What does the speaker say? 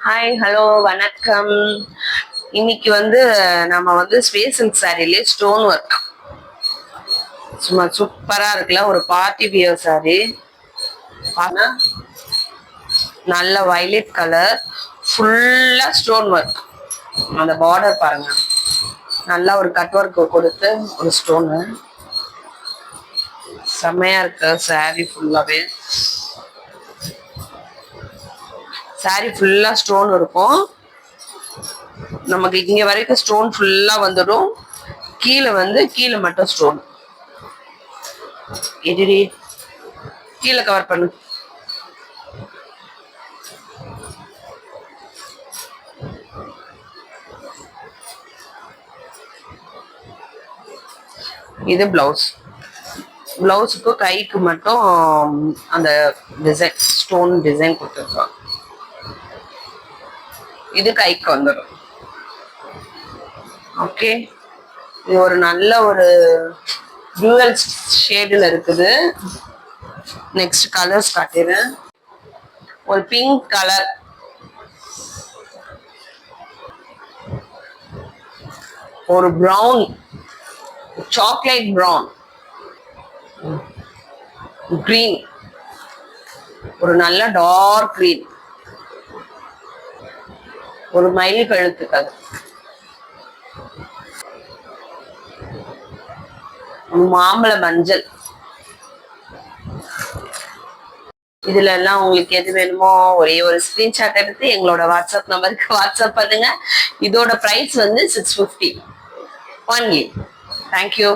Hi hello வணக்கம். இன்னைக்கு வந்து நம்ம வந்து ஸ்பேஸ் சில்க் சாரிலே ஸ்டோன் ஒர்க் சும்மா சூப்பரா இருக்குல்ல. ஒரு பார்ட்டி வியர் சாரி, நல்ல வயலட் கலர், ஃபுல்லா ஸ்டோன் ஒர்க். அந்த பார்டர் பாருங்க, நல்லா ஒரு கட் ஒர்க் கொடுத்து ஒரு ஸ்டோனு செம்மையா இருக்கு. சாரி ஃபுல்லாவே சாரி ஃபுல்லா ஸ்டோன் இருக்கும். நமக்கு இங்க வரைக்கும் ஸ்டோன் ஃபுல்லா வந்துடும். கீழே மட்டும் ஸ்டோன். எதிரி கீழே கவர் பண்ணு. இது பிளவுஸுக்கு கைக்கு மட்டும் அந்த டிசைன் ஸ்டோன் டிசைன் கொடுத்துருக்கோம். இது கைக்கு வந்துடும். ஓகே, இது ஒரு நல்ல ஒரு டூவல் ஷேடில் இருக்குது. நெக்ஸ்ட் கலர்ஸ் காட்டுறேன். ஒரு பிங்க் கலர், ஒரு ப்ரௌன், சாக்லேட் ப்ரௌன், கிரீன், ஒரு நல்ல டார்க் கிரீன், ஒரு மயில் கழுத்து கலர், மாம்பழ மஞ்சள். இதுல எல்லாம் உங்களுக்கு எது வேணுமோ ஒரே ஒரு ஸ்கிரீன்ஷாட் எடுத்து எங்களோட வாட்ஸ்அப் நம்பருக்கு வாட்ஸ்அப் பண்ணுங்க. இதோட பிரைஸ் வந்து 650 ஒன்லி. தேங்க்யூ.